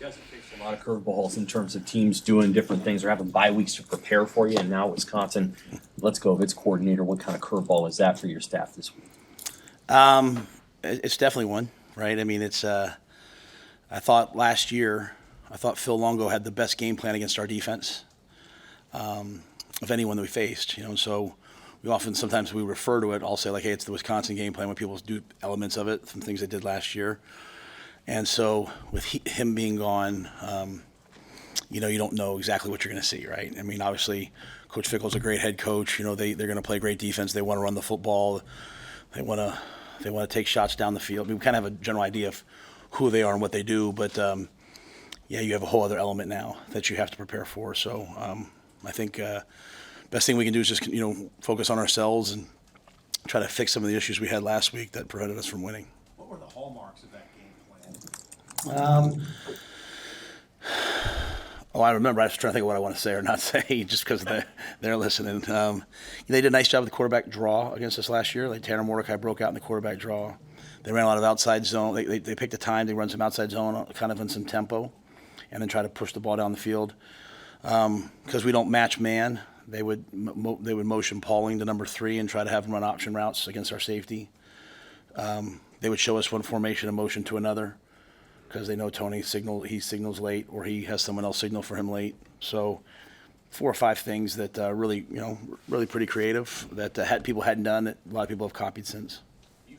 You guys have faced a lot of curveballs in terms of teams doing different things or having bye weeks to prepare for you. And now Wisconsin, let's go of its coordinator. What kind of curveball is that for your staff this week? It's definitely one, right? I mean, it's. I thought last year, I thought Phil Longo had the best game plan against our defense of anyone that we faced. And so we often sometimes we refer to it. I'll say like, hey, it's the Wisconsin game plan when people do elements of it from things they did last year. And so with him being gone, you don't know exactly what you're going to see, right? I mean, obviously, Coach Fickell's a great head coach. They're going to play great defense. They want to run the football. They want to take shots down the field. I mean, we kind of have a general idea of who they are and what they do, but you have a whole other element now that you have to prepare for. So I think best thing we can do is just focus on ourselves and try to fix some of the issues we had last week that prevented us from winning. What were the hallmarks of that game plan? I remember. I was trying to think of what I want to say or not say, just because they're listening. They did a nice job with the quarterback draw against us last year. Like Tanner Mordecai broke out in the quarterback draw. They ran a lot of outside zone. They picked a time. They run some outside zone, kind of in some tempo, and then try to push the ball down the field. Because we don't match man, they would motion Pauling to number 3 and try to have him run option routes against our safety. They would show us one formation and motion to another, because they know Tony signals late, or he has someone else signal for him late. So 4 or 5 things that really pretty creative that people hadn't done that a lot of people have copied since. Do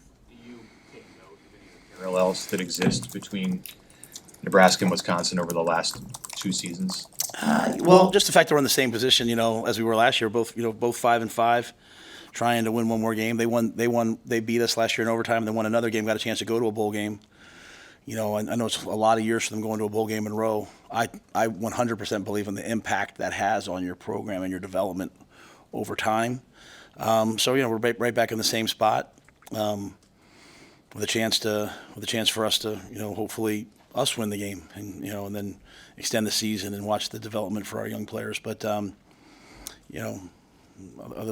you take note of any of the parallels that exist between Nebraska and Wisconsin over the last 2 seasons? Well, just the fact that we're in the same position, as we were last year, both 5-5, trying to win one more game. They beat us last year in overtime. They won another game, got a chance to go to a bowl game. I know it's a lot of years for them going to a bowl game in a row. I 100% believe in the impact that has on your program and your development over time. So we're right back in the same spot, with a chance for us to hopefully us win the game and then extend the season and watch the development for our young players. But other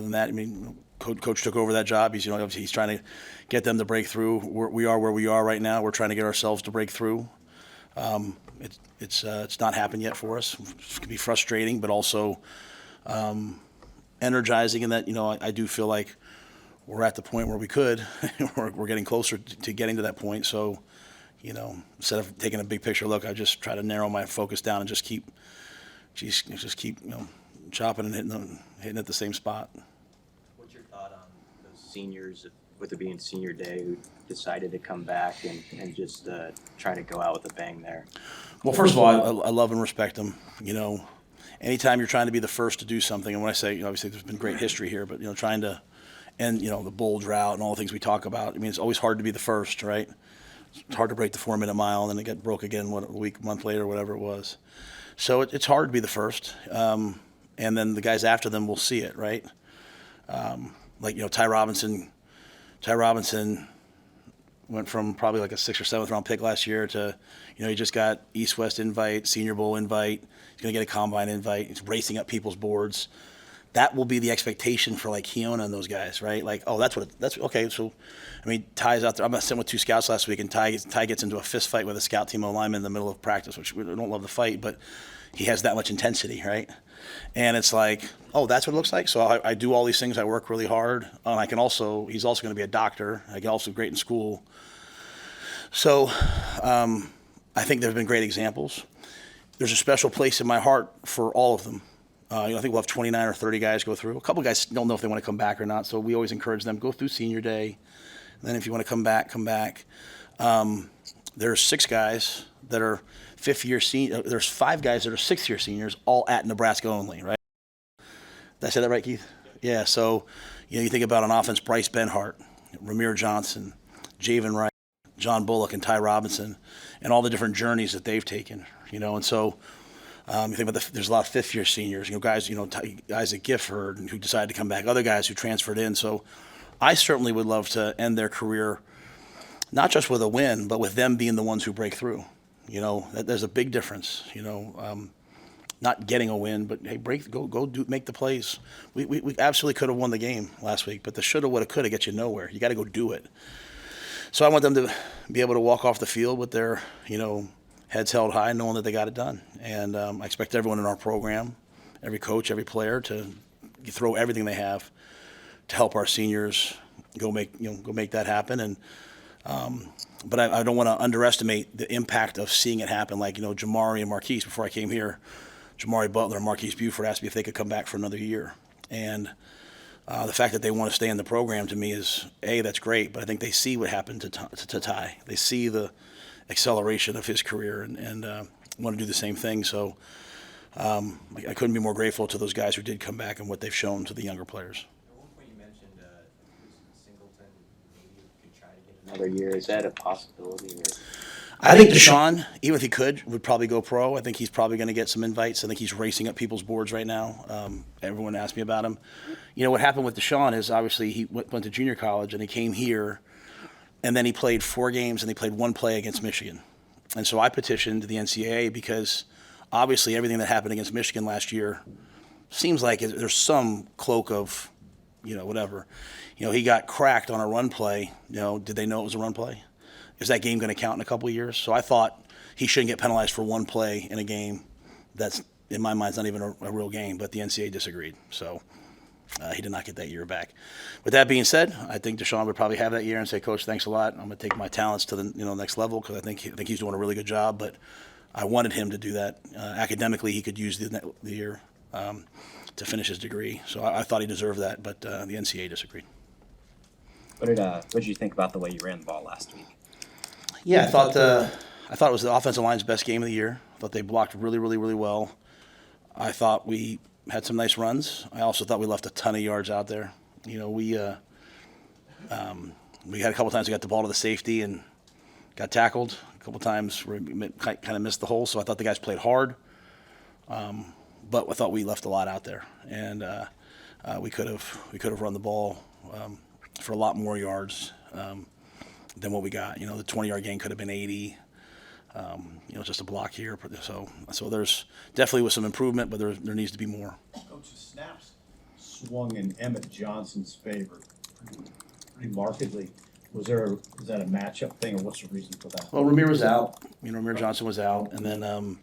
than that, I mean, Coach took over that job. Obviously he's trying to get them to break through. We are where we are right now. We're trying to get ourselves to break through. It's not happened yet for us. It can be frustrating, but also energizing in that I do feel like we're at the point where we could. we're getting closer to getting to that point. So instead of taking a big picture look, I just try to narrow my focus down and just keep chopping and hitting at the same spot. What's your thought on those seniors, with it being senior day, who decided to come back and just try to go out with a bang there? Well, first of all, I love and respect them. Anytime you're trying to be the first to do something, and when I say, obviously there's been great history here, but trying to end, the bull drought and all the things we talk about. I mean, it's always hard to be the first, right? It's hard to break the 4-minute mile, and then it got broke again a month later, whatever it was. So it's hard to be the first, and then the guys after them will see it, right? Ty Robinson. Ty Robinson went from probably like a 6th or 7th round pick last year to, he just got East-West invite, Senior Bowl invite. He's going to get a combine invite. He's racing up people's boards. That will be the expectation for like Keona and those guys, right? Like, oh, that's okay. So, I mean, Ty's out there. I'm sitting with 2 scouts last week, and Ty gets into a fist fight with a scout team lineman in the middle of practice, which we don't love the fight, but he has that much intensity, right? And it's like, oh, that's what it looks like. So I do all these things. I work really hard. And he's also going to be a doctor. I can also great in school. So I think there have been great examples. There's a special place in my heart for all of them. I think we'll have 29 or 30 guys go through. A couple guys don't know if they want to come back or not, so we always encourage them, go through senior day. And then if you want to come back, come back. There's 6 guys that are 5th-year seniors. There's 5 guys that are 6th-year seniors, all at Nebraska only, right? Did I say that right, Keith? Yeah, so you think about on offense, Bryce Benhart, Ramir Johnson, Javen Wright, John Bullock, and Ty Robinson, and all the different journeys that they've taken, and so you think about there's a lot of 5th-year seniors, guys, guys at Gifford who decided to come back, other guys who transferred in. So I certainly would love to end their career not just with a win, but with them being the ones who break through. There's a big difference. Not getting a win, but hey, make the plays. We absolutely could have won the game last week, but the shoulda, woulda, coulda gets you nowhere. You got to go do it. So I want them to be able to walk off the field with their, heads held high, knowing that they got it done. And I expect everyone in our program, every coach, every player, to throw everything they have to help our seniors go make that happen. And but I don't want to underestimate the impact of seeing it happen. Like, Jamari and Marquise, before I came here, Jamari Butler and Marquise Buford asked me if they could come back for another year. And the fact that they want to stay in the program, to me, is, that's great, but I think they see what happened to Ty. They see the acceleration of his career and want to do the same thing. So I couldn't be more grateful to those guys who did come back and what they've shown to the younger players. At one point you mentioned Singleton maybe could try to get another year. Is that a possibility? Or? I think DeShawn, even if he could, would probably go pro. I think he's probably going to get some invites. I think he's racing up people's boards right now. Everyone asked me about him. What happened with DeShawn is, obviously, he went to junior college and he came here, and then he played 4 games and he played 1 play against Michigan. And so I petitioned the NCAA because obviously everything that happened against Michigan last year seems like there's some cloak of, whatever. He got cracked on a run play. Did they know it was a run play? Is that game going to count in a couple of years? So I thought he shouldn't get penalized for 1 play in a game that's, in my mind, not even a real game, but the NCAA disagreed. So he did not get that year back. With that being said, I think DeShawn would probably have that year and say, Coach, thanks a lot. I'm going to take my talents to the next level, because I think he's doing a really good job. But I wanted him to do that. Academically, he could use the year to finish his degree. So I thought he deserved that, but the NCAA disagreed. What did you think about the way you ran the ball last week? Yeah, I thought it was the offensive line's best game of the year. I thought they blocked really, really, really well. I thought we had some nice runs. I also thought we left a ton of yards out there. We had a couple times we got the ball to the safety and got tackled. A couple times we kind of missed the hole. So I thought the guys played hard, but I thought we left a lot out there, and we could have run the ball for a lot more yards than what we got. The 20-yard gain could have been 80. Just a block here. So there's definitely was some improvement, but there needs to be more. Coach, the snaps swung in Emmett Johnson's favor pretty markedly. Is that a matchup thing, or what's the reason for that? Well, Ramir was out. Ramir Johnson was out, and then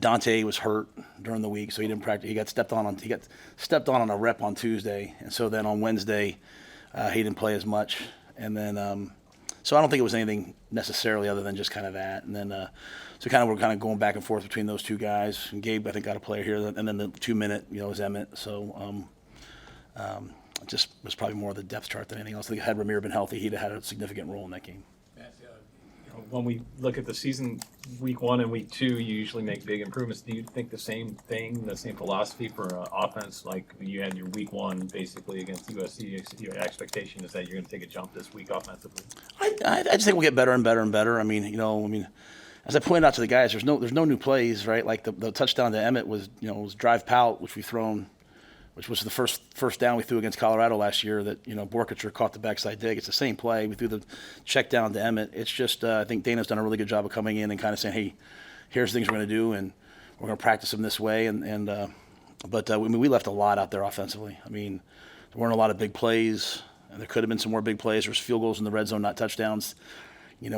Dante was hurt during the week, so he didn't practice. He got stepped on a rep on Tuesday, and so then on Wednesday he didn't play as much, and then. So I don't think it was anything necessarily other than just kind of that. And then so we're kind of going back and forth between those two guys. And Gabe, I think, got a player here. And then the 2-minute, is Emmett. So it just was probably more of the depth chart than anything else. I think had Ramir been healthy, he'd have had a significant role in that game. When we look at the season, week 1 and week 2, you usually make big improvements. Do you think the same thing, the same philosophy for offense? Like you had your week 1 basically against USC, your expectation is that you're going to take a jump this week offensively? I just think we'll get better and better and better. As I pointed out to the guys, there's no new plays, right? Like the touchdown to Emmett was drive pout, which was the first down we threw against Colorado last year that, Borkacher caught the backside dig. It's the same play. We threw the check down to Emmett. It's just I think Dana's done a really good job of coming in and kind of saying, hey, here's things we're going to do, and we're going to practice them this way. But we left a lot out there offensively. There weren't a lot of big plays, and there could have been some more big plays. There's field goals in the red zone, not touchdowns. We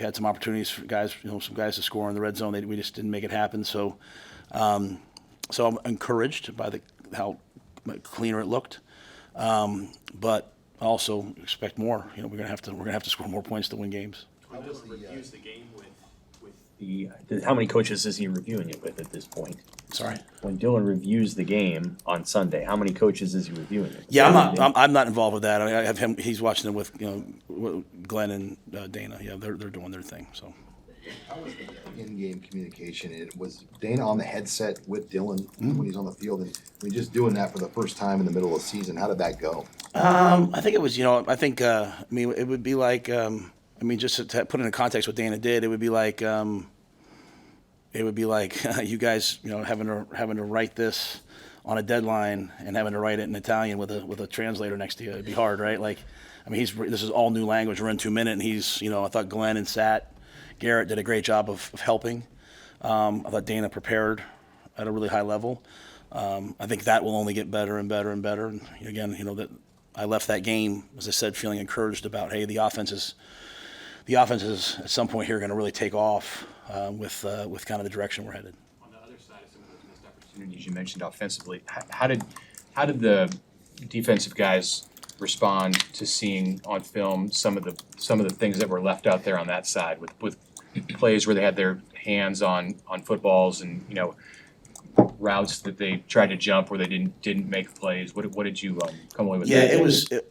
had some opportunities for guys, some guys to score in the red zone. We just didn't make it happen. So I'm encouraged by how cleaner it looked, but I also expect more. We're gonna have to score more points to win games. Reviews the game with how many coaches is he reviewing it with at this point? Sorry. When Dylan reviews the game on Sunday, how many coaches is he reviewing it? Yeah, I'm not involved with that. I have him. He's watching it with Glenn and Dana. Yeah, they're doing their thing. So. How was the in-game communication? Was Dana on the headset with Dylan when he's on the field? And just doing that for the first time in the middle of the season, how did that go? I think it was, it would be like, just to put it in context what Dana did, it would be like you guys, having to write this on a deadline and having to write it in Italian with a translator next to you. It'd be hard, right? This is all new language. We're in 2 minutes, and I thought Glenn and Garrett did a great job of helping. I thought Dana prepared at a really high level. I think that will only get better and better and better. And again, that I left that game, as I said, feeling encouraged about, hey, the offense is the offense is at some point here going to really take off with kind of the direction we're headed. On the other side of some of those missed opportunities you mentioned offensively, how did the defensive guys respond to seeing on film some of the things that were left out there on that side with plays where they had their hands on footballs and routes that they tried to jump where they didn't make plays? What did you come away with? Yeah,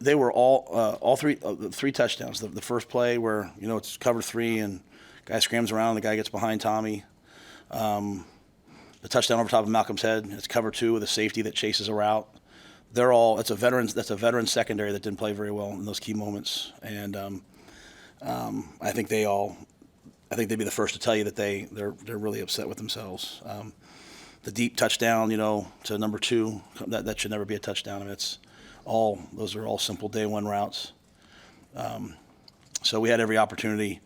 they were all three touchdowns. The first play where it's cover three and guy scrams around, the guy gets behind Tommy. The touchdown over top of Malcolm's head. It's cover two with a safety that chases a route. That's a veteran secondary that didn't play very well in those key moments, and I think they'd be the first to tell you that they're really upset with themselves. The deep touchdown, to number 2, that should never be a touchdown. I mean, those are all simple day one routes. So we had every opportunity,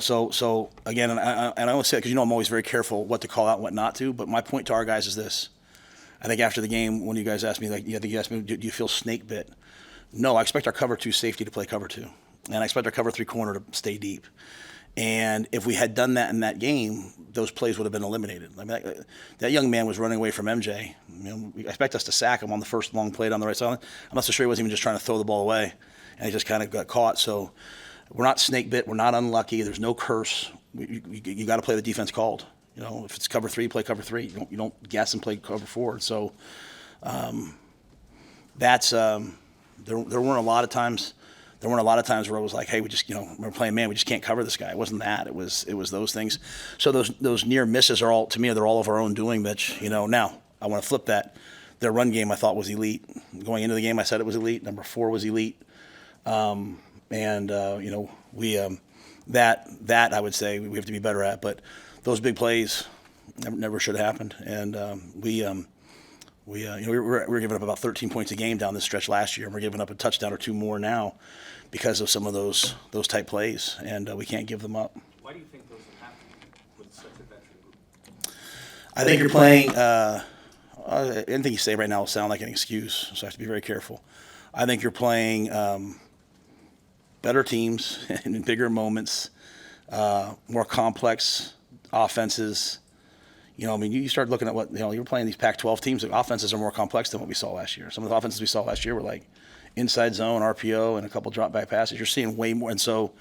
So again, and I always say it because I'm always very careful what to call out and what not to. But my point to our guys is this: I think after the game, when you guys asked me, do you feel snake bit? No, I expect our cover 2 safety to play cover 2, and I expect our cover 3 corner to stay deep. And if we had done that in that game, those plays would have been eliminated. I mean, that young man was running away from MJ. I expect us to sack him on the first long play down the right side. I'm not so sure he wasn't even just trying to throw the ball away, and he just kind of got caught. So we're not snake bit. We're not unlucky. There's no curse. You got to play the defense called. If it's cover 3, play cover 3. You don't guess and play cover 4. So that's there weren't a lot of times. There weren't a lot of times where it was like, hey, we just, we're playing man, we just can't cover this guy. It wasn't that. It was those things. So those near misses are all, to me, they're all of our own doing, Mitch. Now I want to flip that. Their run game I thought was elite. Going into the game, I said it was elite. Number 4 was elite. We that I would say we have to be better at. But those big plays never should have happened. And we were giving up about 13 points a game down this stretch last year, and we're giving up a touchdown or 2 more now because of some of those type plays, and we can't give them up. Why do you think those have happened with such a veteran group? I think you're playing. Anything you say right now will sound like an excuse, so I have to be very careful. I think you're playing better teams in bigger moments, more complex offenses. You start looking at what, you were playing these Pac-12 teams. The offenses are more complex than what we saw last year. Some of the offenses we saw last year were like inside zone, RPO, and a couple drop back passes. You're seeing way more. And so,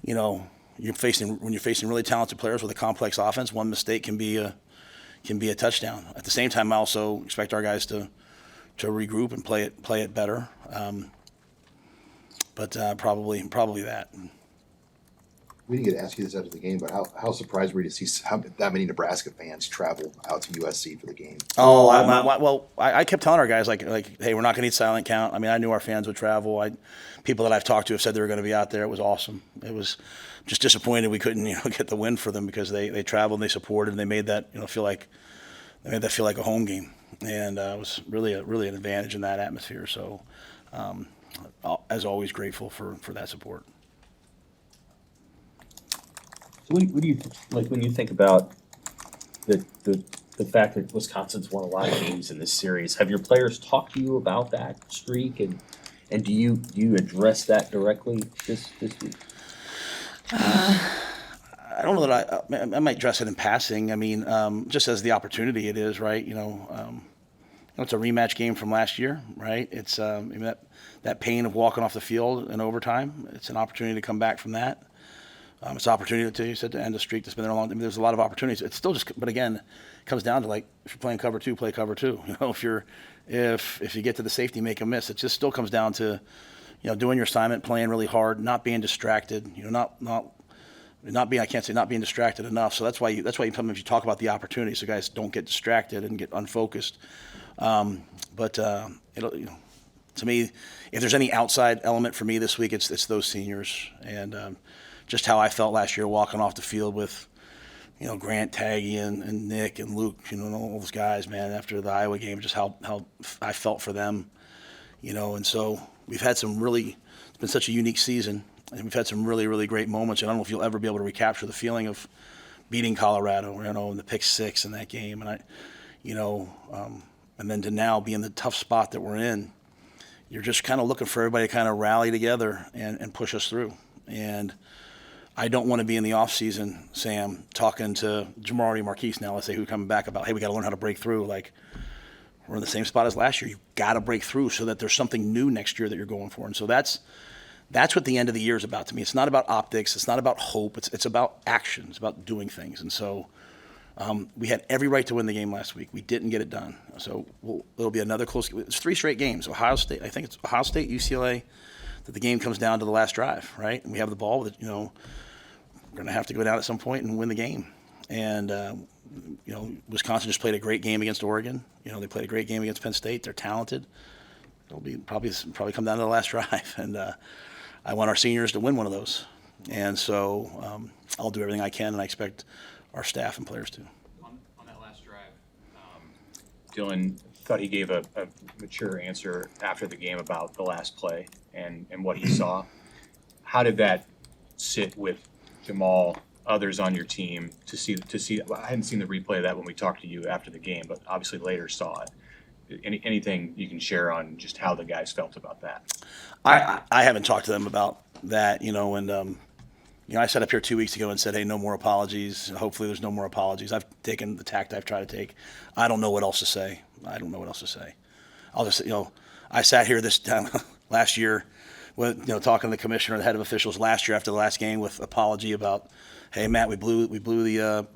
when you're facing really talented players with a complex offense, one mistake can be a touchdown. At the same time, I also expect our guys to regroup and play it better. But probably that. We didn't get to ask you this after the game, but how surprised were you to see that many Nebraska fans travel out to USC for the game? I kept telling our guys, like, hey, we're not going to need silent count. I mean, I knew our fans would travel. People that I've talked to have said they were going to be out there. It was awesome. It was just disappointed we couldn't, get the win for them because they traveled and they supported and they made that, feel like a home game. And it was really an advantage in that atmosphere. So, as always, grateful for that support. What do you like when you think about the fact that Wisconsin's won a lot of games in this series? Have your players talked to you about that streak, and do you address that directly this week? I don't know that I might address it in passing. I mean, just as the opportunity it is, right? It's a rematch game from last year, right? It's that pain of walking off the field in overtime. It's an opportunity to come back from that. It's an opportunity to end a streak that's been there a long time. There's a lot of opportunities. It's still just, but again, it comes down to like if you're playing cover 2, play cover 2. If you get to the safety, make a miss. It just still comes down to, doing your assignment, playing really hard, not being distracted. Not being distracted enough. So that's why sometimes you talk about the opportunity, so guys don't get distracted and get unfocused. To me, if there's any outside element for me this week, it's those seniors and. Just how I felt last year walking off the field with, Grant, Taggy, and Nick and Luke, and all those guys, man, after the Iowa game, just how I felt for them, and so we've had it's been such a unique season, and we've had some really, really great moments, and I don't know if you'll ever be able to recapture the feeling of beating Colorado, and the pick 6 in that game, and and then to now be in the tough spot that we're in, you're just kind of looking for everybody to kind of rally together and push us through. And I don't want to be in the offseason, Sam, talking to Jamari and Marquise now, let's say, who are coming back about, hey, we got to learn how to break through. Like, we're in the same spot as last year. You've got to break through so that there's something new next year that you're going for. And so that's what the end of the year is about to me. It's not about optics. It's not about hope. It's about action. It's about doing things. And so we had every right to win the game last week. We didn't get it done. So it'll be another close game. It's 3 straight games. Ohio State, I think it's Ohio State, UCLA, that the game comes down to the last drive, right? And we have the ball that, we're going to have to go down at some point and win the game. And, Wisconsin just played a great game against Oregon. They played a great game against Penn State. They're talented. It'll be probably come down to the last drive. And I want our seniors to win one of those. And so I'll do everything I can, and I expect our staff and players to. On that last drive, Dylan thought he gave a mature answer after the game about the last play and what he saw. How did that sit with Jamal, others on your team, to see? I hadn't seen the replay of that when we talked to you after the game, but obviously later saw it. Anything you can share on just how the guys felt about that? I haven't talked to them about that, I sat up here 2 weeks ago and said, hey, no more apologies. Hopefully there's no more apologies. I've taken the tact I've tried to take. I don't know what else to say. I'll just, I sat here this time last year with, talking to the commissioner and the head of officials last year after the last game with apology about, hey, Matt, we blew the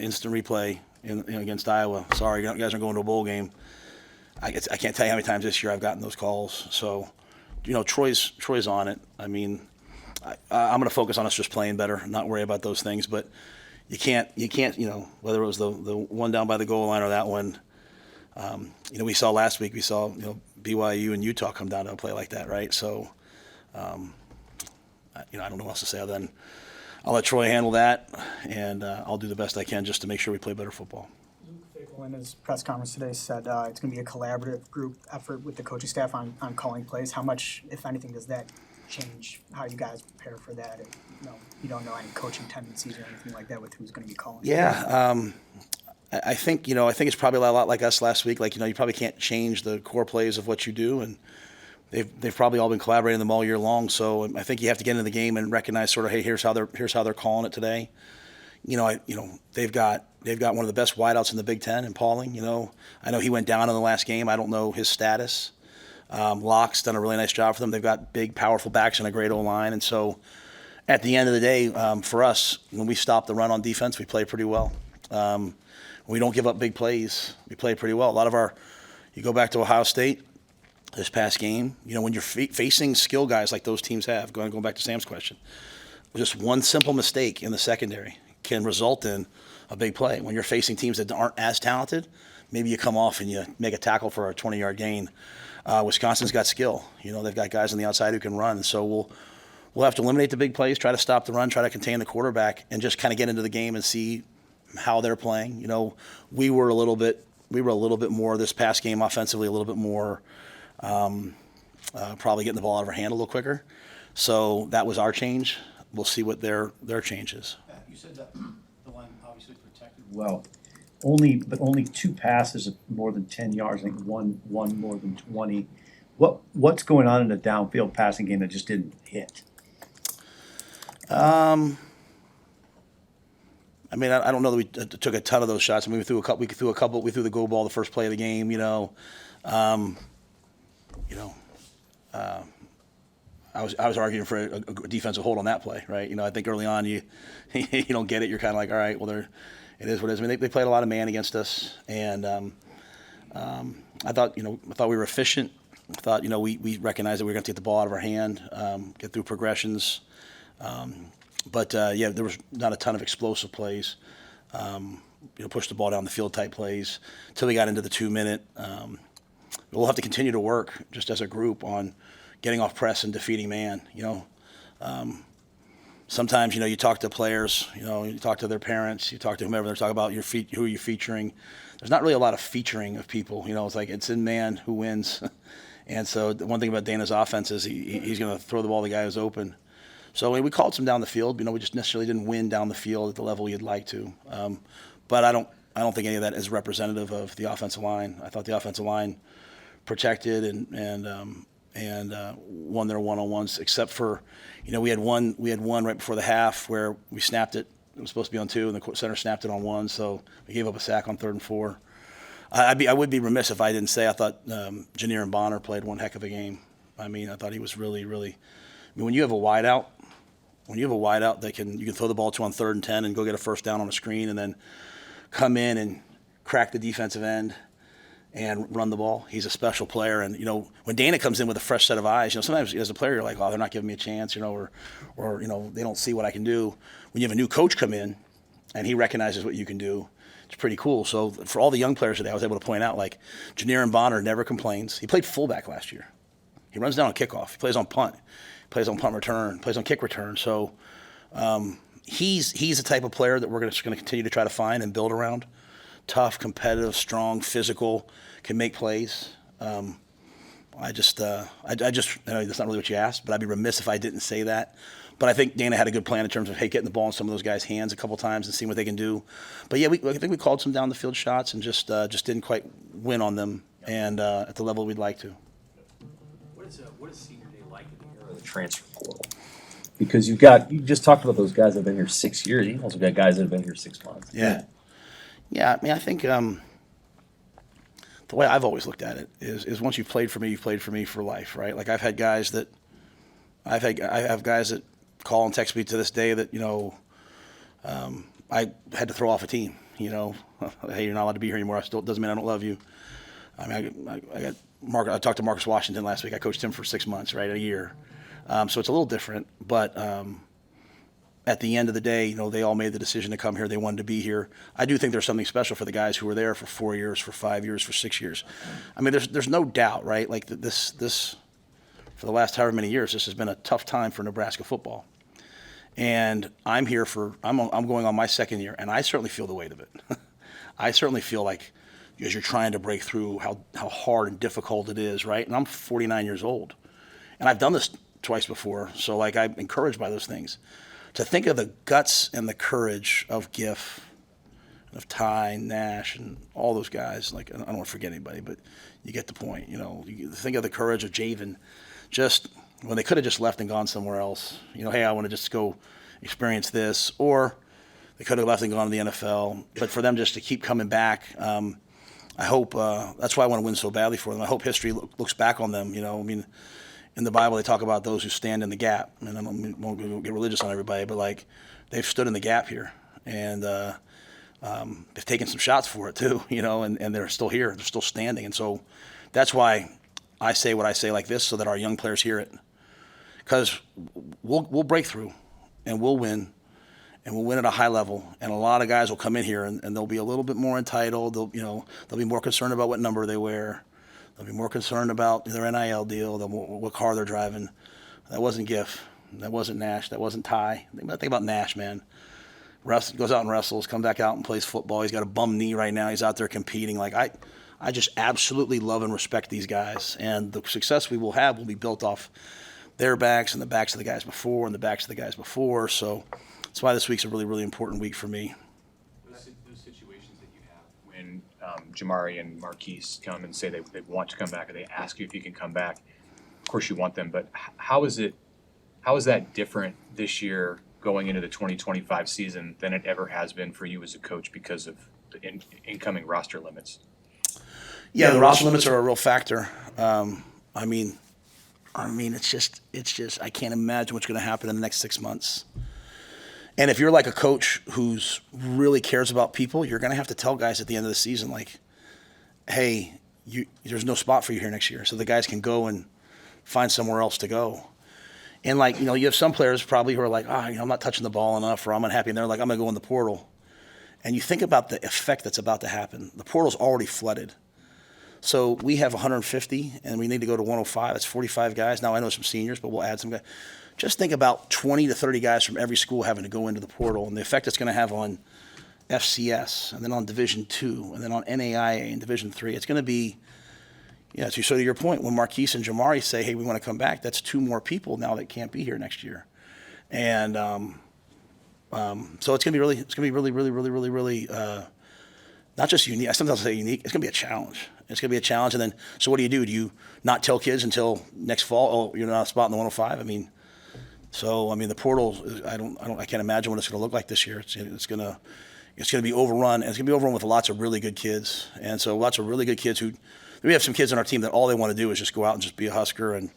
instant replay against Iowa. Sorry, you guys are going to a bowl game. I can't tell you how many times this year I've gotten those calls. So, Troy's on it. I mean, I'm going to focus on us just playing better, not worry about those things. But you can't, whether it was the one down by the goal line or that one. We saw last week. We saw BYU and Utah come down to a play like that, right? So, I don't know what else to say other than I'll let Troy handle that, and I'll do the best I can just to make sure we play better football. In his press conference today said it's going to be a collaborative group effort with the coaching staff on calling plays. How much, if anything, does that change how you guys prepare for that? And, you don't know any coaching tendencies or anything like that with who's going to be calling. Yeah, I think it's probably a lot like us last week. Like you probably can't change the core plays of what you do, and they've probably all been collaborating them all year long. So I think you have to get into the game and recognize sort of, hey, here's how they're calling it today. They've got one of the best wideouts in the Big Ten in Pauling. I know he went down in the last game. I don't know his status. Locke's done a really nice job for them. They've got big, powerful backs and a great O-line. And so at the end of the day, for us, when we stop the run on defense, we play pretty well. When we don't give up big plays, we play pretty well. A lot of you go back to Ohio State this past game, when you're facing skill guys like those teams have, going back to Sam's question, just one simple mistake in the secondary can result in a big play. When you're facing teams that aren't as talented, maybe you come off and you make a tackle for a 20-yard gain. Wisconsin's got skill. They've got guys on the outside who can run. And so we'll have to eliminate the big plays, try to stop the run, try to contain the quarterback, and just kind of get into the game and see how they're playing. We were a little bit more this past game offensively, a little bit more probably getting the ball out of our hand a little quicker. So that was our change. We'll see what their change is. You said that the line obviously protected well. Only 2 passes of more than 10 yards. I think one more than 20. What's going on in the downfield passing game that just didn't hit? I mean, I don't know that we took a ton of those shots. I mean, we threw a couple. We threw the go ball the first play of the game. I was arguing for a defensive hold on that play, right? I think early on you don't get it. You're kind of like, all right, well, it is what it is. I mean, they played a lot of man against us, and I thought we were efficient. I thought we recognized that we were going to get the ball out of our hand, get through progressions. But there was not a ton of explosive plays. Push the ball down the field type plays until we got into the 2-minute. We'll have to continue to work just as a group on getting off press and defeating man. Sometimes you talk to players, you talk to their parents, you talk to whomever. They're talking about who you're featuring. There's not really a lot of featuring of people. It's like it's in man who wins. And so the one thing about Dana's offense is he's going to throw the ball to the guy who's open. So we called some down the field. We just necessarily didn't win down the field at the level you'd like to. But I don't think any of that is representative of the offensive line. I thought the offensive line protected and and won their one-on-ones. Except for, we had one right before the half where we snapped it. It was supposed to be on 2, and the center snapped it on 1. So we gave up a sack on 3rd and 4. I would be remiss if I didn't say I thought Janier and Bonner played one heck of a game. I mean, I thought he was really, really. When you have a wideout, that you can throw the ball to on 3rd and 10 and go get a first down on a screen, and then come in and crack the defensive end and run the ball. He's a special player, and when Dana comes in with a fresh set of eyes, sometimes as a player you're like, oh, they're not giving me a chance, or they don't see what I can do. When you have a new coach come in and he recognizes what you can do, it's pretty cool. So for all the young players today, I was able to point out, like, Janier and Bonner never complains. He played fullback last year. He runs down on kickoff. He plays on punt. He plays on punt return. Plays on kick return. So he's the type of player that we're just going to continue to try to find and build around. Tough, competitive, strong, physical, can make plays. I know that's not really what you asked, but I'd be remiss if I didn't say that. But I think Dana had a good plan in terms of, hey, getting the ball in some of those guys' hands a couple times and seeing what they can do. But yeah, I think we called some down the field shots and just didn't quite win on them and at the level we'd like to. What is senior day like in the era The transfer portal. Because you just talked about those guys that have been here 6 years. You also got guys that have been here 6 months. Yeah. I mean, I think the way I've always looked at it is once you've played for me for life, right? Like I have guys that call and text me to this day that I had to throw off a team. Hey, you're not allowed to be here anymore. Still doesn't mean I don't love you. I mean, I got Mark. I talked to Marcus Washington last week. I coached him for 6 months, right, a year. So it's a little different, but at the end of the day, they all made the decision to come here. They wanted to be here. I do think there's something special for the guys who were there for 4 years, for 5 years, for 6 years. I mean, there's no doubt, right? Like this for the last however many years, this has been a tough time for Nebraska football. And I'm here I'm going on my 2nd year, and I certainly feel the weight of it. I certainly feel like as you're trying to break through how hard and difficult it is, right? And I'm 49 years old, and I've done this twice before, so like I'm encouraged by those things. To think of the guts and the courage of Giff, of Ty, Nash, and all those guys, like I don't want to forget anybody, but you get the point. You think of the courage of Javen, just when they could have just left and gone somewhere else. Hey, I want to just go experience this, or they could have left and gone to the NFL. But for them just to keep coming back, I hope that's why I want to win so badly for them. I hope history looks back on them. I mean, in the Bible they talk about those who stand in the gap, and I won't get religious on everybody, but like they've stood in the gap here, and they've taken some shots for it too, and they're still here, they're still standing, and so that's why I say what I say like this, so that our young players hear it, because we'll break through, and we'll win at a high level, and a lot of guys will come in here and they'll be a little bit more entitled. They'll be more concerned about what number they wear. They'll be more concerned about their NIL deal, what car they're driving. That wasn't Giff. That wasn't Nash. That wasn't Ty. Think about Nash, man. Goes out and wrestles, comes back out and plays football. He's got a bum knee right now. He's out there competing. Like I just absolutely love and respect these guys. And the success we will have will be built off their backs and the backs of the guys before and the backs of the guys before. So that's why this week's a really, really important week for me. Those situations that you have when Jamari and Marquise come and say they want to come back, or they ask you if you can come back. Of course you want them, but how is that different this year going into the 2025 season than it ever has been for you as a coach because of the incoming roster limits? Yeah, the roster limits are a real factor. I mean, it's just I can't imagine what's going to happen in the next 6 months. And if you're like a coach who's really cares about people, you're going to have to tell guys at the end of the season, like, hey, there's no spot for you here next year, so the guys can go and find somewhere else to go. And like, you have some players probably who are like, I'm not touching the ball enough, or I'm unhappy, and they're like, I'm going to go in the portal. And you think about the effect that's about to happen. The portal's already flooded. So we have 150, and we need to go to 105. That's 45 guys. Now I know some seniors, but we'll add some guys. Just think about 20 to 30 guys from every school having to go into the portal, and the effect it's going to have on FCS, and then on Division II, and then on NAIA and Division III. It's going to be, so to your point, when Marquise and Jamari say, hey, we want to come back, that's 2 more people now that can't be here next year. And so it's going to be really, really, really, really, really not just unique. I sometimes say unique. It's going to be a challenge. It's going to be a challenge. And then, so what do? Do you not tell kids until next fall? Oh, you're not a spot in the 105. I mean, the portal. I can't imagine what it's going to look like this year. It's going to be overrun, and it's going to be overrun with lots of really good kids. And so lots of really good kids we have some kids on our team that all they want to do is just go out and just be a Husker and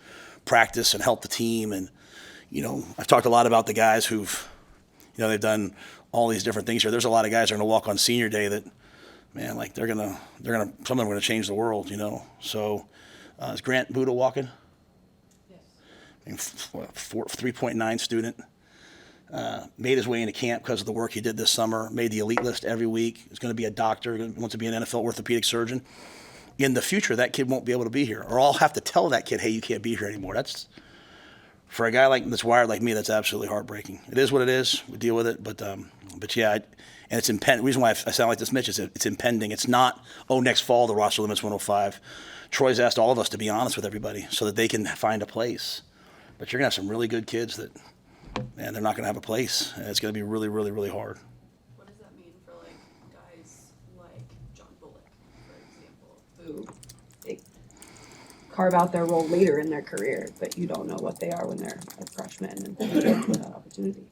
practice and help the team. And I've talked a lot about the guys who've, they've done all these different things here. There's a lot of guys that are going to walk on senior day that, man, like some of them are going to change the world, So, is Grant Buda walking? Yes. I mean, 3.9 student. Made his way into camp because of the work he did this summer. Made the elite list every week. He's going to be a doctor. Wants to be an NFL orthopedic surgeon. In the future, that kid won't be able to be here, or I'll have to tell that kid, "Hey, you can't be here anymore." That's for a guy that's wired like me. That's absolutely heartbreaking. It is what it is. We deal with it, but yeah, and it's impending. The reason why I sound like this, Mitch, is it's impending. It's not, next fall the roster limit's 105. Troy's asked all of us to be honest with everybody so that they can find a place. But you're gonna have some really good kids that, man, they're not gonna have a place, and it's gonna be really, really, really hard. What does that mean for guys like John Bullock, for example, who they carve out their role later in their career, but you don't know what they are when they're a freshman and they get that opportunity?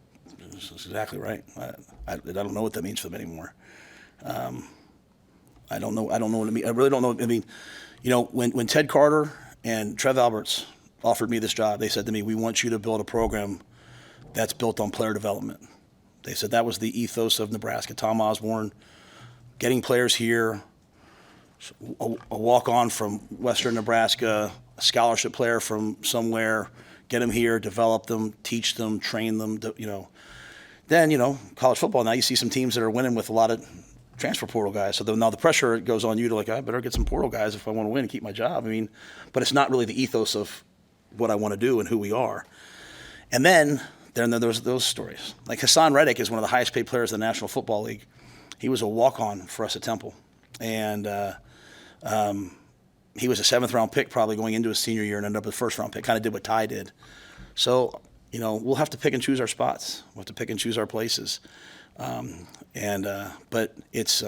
That's exactly right. I don't know what that means for them anymore. I don't know what it means. I really don't know. I mean, when Ted Carter and Trev Alberts offered me this job, they said to me, "We want you to build a program that's built on player development." They said that was the ethos of Nebraska. Tom Osborne, getting players here, a walk-on from Western Nebraska, a scholarship player from somewhere, get them here, develop them, teach them, train them, Then, college football, now you see some teams that are winning with a lot of transfer portal guys. So now the pressure goes on you to I better get some portal guys if I want to win and keep my job. I mean, but it's not really the ethos of what I want to do and who we are. And then there's those stories. Like Hassan Reddick is one of the highest paid players in the National Football League. He was a walk-on for us at Temple. And he was a 7th-round pick probably going into his senior year and ended up a 1st-round pick, kind of did what Ty did. So, we'll have to pick and choose our spots. We'll have to pick and choose our places. But it's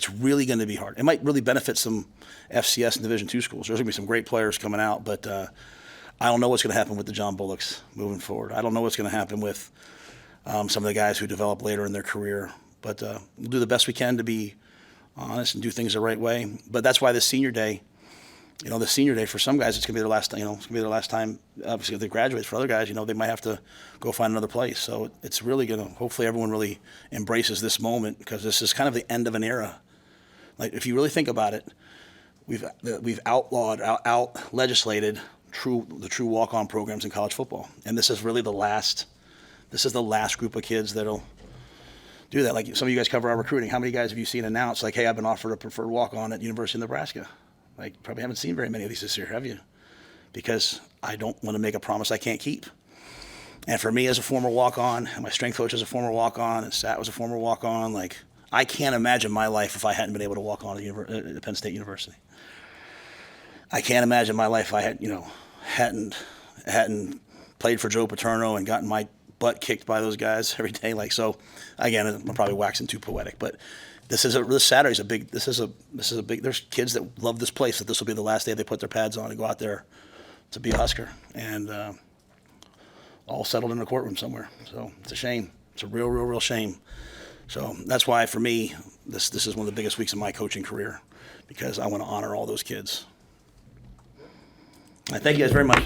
really going to be hard. It might really benefit some FCS and Division II schools. There's going to be some great players coming out, but I don't know what's going to happen with the John Bullocks moving forward. I don't know what's going to happen with some of the guys who develop later in their career. But we'll do the best we can to be honest and do things the right way. But that's why this senior day, the senior day for some guys, it's going to be their last. It's going to be their last time. Obviously, if they graduate. For other guys, they might have to go find another place. So it's really going to. Hopefully, everyone really embraces this moment because this is kind of the end of an era. Like if you really think about it, we've outlawed, out legislated the true walk-on programs in college football, and this is really the last. This is the last group of kids that'll do that. Like some of you guys cover our recruiting. How many guys have you seen announce hey, I've been offered a preferred walk-on at University of Nebraska? Probably haven't seen very many of these this year, have you? Because I don't want to make a promise I can't keep. And for me as a former walk-on, and my strength coach as a former walk-on, and Sat was a former walk-on, I can't imagine my life if I hadn't been able to walk on at Penn State University. I can't imagine my life if I had, hadn't played for Joe Paterno and gotten my butt kicked by those guys every day. So, again, I'm probably waxing too poetic, but this Saturday's a big. This is a big. There's kids that love this place. That this will be the last day they put their pads on and go out there to be a Husker, and all settled in a courtroom somewhere. So it's a shame. It's a real shame. So that's why for me, this is one of the biggest weeks of my coaching career because I want to honor all those kids. I thank you guys very much.